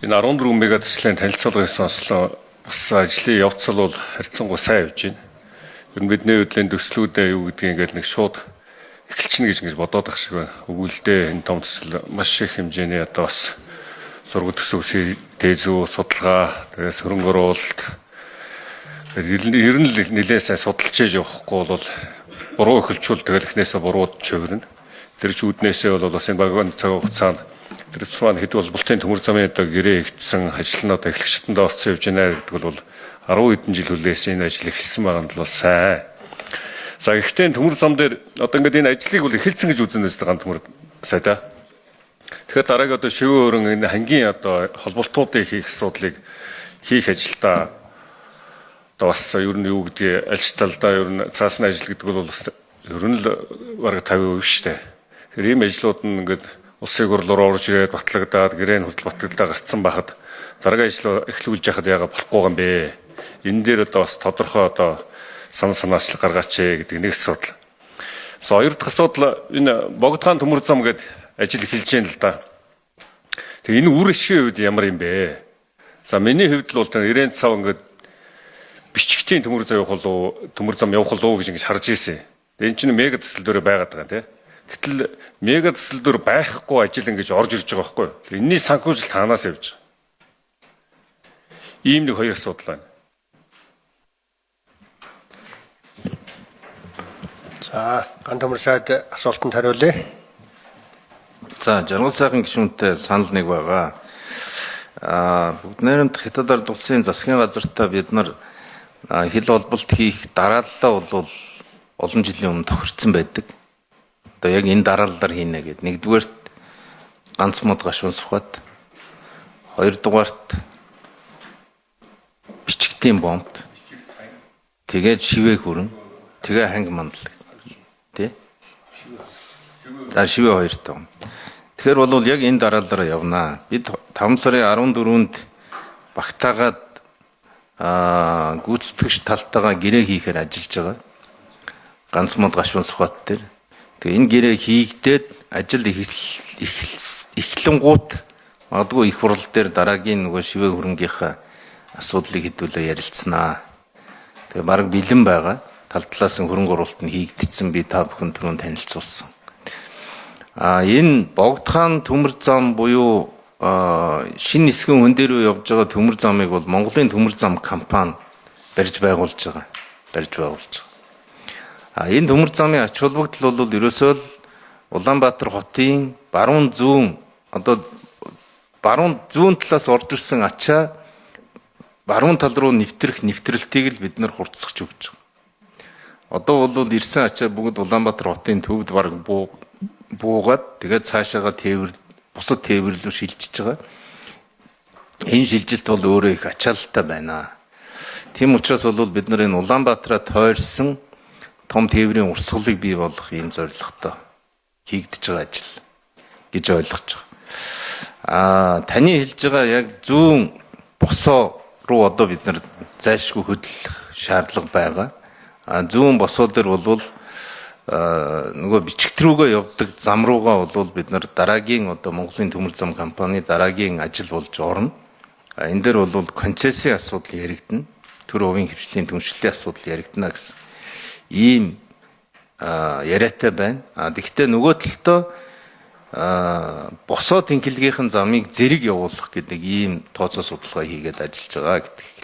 Энэ 14 мегатэслийн танилцуулгын сонслоо бас ажлын явцал бол харьцангуй сайн явж байна. Ер нь бидний хөдлийн төслүүдээ юу гэдгийг ингээд нэг шууд эхэлчихнэ гэж бодоод ах шиг байна. Өгүүлдээ энэ том төсөл маш их хэмжээний одоо бас сургууль төсвийн дээзүү судалгаа, тэгээс хөрөнгө оруулалт ер нь нэлээд сайн судалж явахгүй бол буруу эхэлчүүл тэгэл эхнээсээ бурууд чөврөн. Тэр ч үүднээсээ бол бас энэ багийн цаг хугацаанд тэр цаан хэд болболтын төмөр замын одоо гэрээ ихтсэн ажил нь одоо эхлэгчтэндээ орцсон явж байна гэдэг бол 10 хэдэн жил хүлээс энэ ажил эхэлсэн байгаа нь бол сайн. За ихтэй төмөр зам дээр одоо ингээд энэ ажлыг бол эхэлсэн гэж үзнэ өстэй ган төмөр сайда. Тэгэхээр дараагийн одоо шивэн өрн энэ хангийн одоо холболтуудыг хийх асуудлыг хийх ажилдаа одоо бас ер нь юу гэдгийг аль талдаа ер нь цаасны ажил гэдэг бол бас ер нь л бараг 50% шүү дээ. Тэгэхээр ийм ажлууд нь ингээд улсын хурлаар орж ирээд батлагдаад гэрээн хүртэл батлагдаа гарцсан байхад дараагийн ажил эхлүүлж яхад яага болохгүй юм бэ? Энэ дээр одоо бас тодорхой одоо санаачлал гаргаач гэдэг нэг асуудал. За хоёр дахь асуудал энэ богдхан төмөр зам гэдэг ажил эхэлж байна л да. Тэгээ энэ үр ашигын хувьд ямар юм бэ? За миний хувьд л бол 90 цав ингээд бичгтийн төмөр зам явах болов гэж ингэж харж ирсэн. Энэ чинь мега төсөл дээр байгаад байгаа тийм. Гэтэл мега төсөл дээр байхгүй ажил ингэж орж ирж байгаа байхгүй юу? Энэний санхүүжил таанаас явж байгаа. Ийм нэг хоёр асуудал байна. За, гандамар сайд асуултанд хариулъя. За, жаргал сайхан гишүүнтэй санал нэг байгаа. Бүгд найрамд Хятад ард улсын засгийн газартаа бид нар хил холболт хийх дарааллаа бол олон жилийн өмнө тохирцсон байдаг. Одоо яг энэ дарааллаар хийнэ гэдэг. Нэгдүгээрт ганц мод гашуун сухад, хоёрдугаарт бичгтийн бомбт, тэгээд шивээ хүрэн, тэгээ ханги мандал. Тэ? Шивээ хоёртоо. Тэгэхээр бол яг энэ дарааллаараа явнаа. Бид 5 сарын 14-нд багтаагаад гүйцэтгэгч талтайгаа гэрээ хийхээр ажиллаж байгаа. Ганц мод гашуун сухат дээр. Тэгээ энэ гэрээ хийгдээд ажил эхлэнгуут магадгүй их хурал дээр дараагийн нөгөө шивээ хөрөнгийнхаа асуудлыг хэдүүлээ ярилцсанаа. Тэгээ баг бэлэн байгаа. Тал талаас нь хөрөнгө оруулалт нь хийгдсэн би та бүхэн түрүүн танилцуулсан. Энэ богдхан төмөр зам буюу шинэ нисгэн хүн дээр явж байгаа төмөр замыг бол Монголын төмөр зам компани барьж байгуулж байгаа. Энэ төмөр замын ач холбогдол бол ерөөсөө л Улаанбаатар хотын баруун зүүн талаас орж ирсэн ачаа баруун тал руу нэвтрэлтийг л бид нар хурцсах өгч байгаа. Одоо бол ирсэн ачаа бүгд Улаанбаатар хотын төвд бараг буугаад тэгээд цаашаага бусад тээвэр рүү шилжиж байгаа. Энэ шилжилт бол өөрөө их ачаалттай байна. Тийм учраас бол бид нар энэ Улаанбаатараа тойрсон том тээврийн урсгалыг бий болгох ийм зорилготой хийгдэж байгаа ажил гэж ойлгож байгаа. Таны хэлж байгаа яг зүүн босоо руу одоо бид нар зайлшгүй хөдлөх шаардлага байгаа. Зүүн босоо дээр бол нөгөө бичигт рүүгээ явдаг зам руугаа бол бид нар дараагийн одоо Монголын төмөр зам компани дараагийн ажил болж орно. Энэ дээр бол концессийн асуудал яригдана. Төр хувийн хвшлийн түншлэлийн асуудал яригдана гэсэн ийм яриатай байна. Тэгэхдээ нөгөө талдаа босоо тэнхилгийнхэн замыг зэрэг явуулах гэдэг ийм тооцоо судалгаа хийгээд ажиллаж байгаа гэдэг.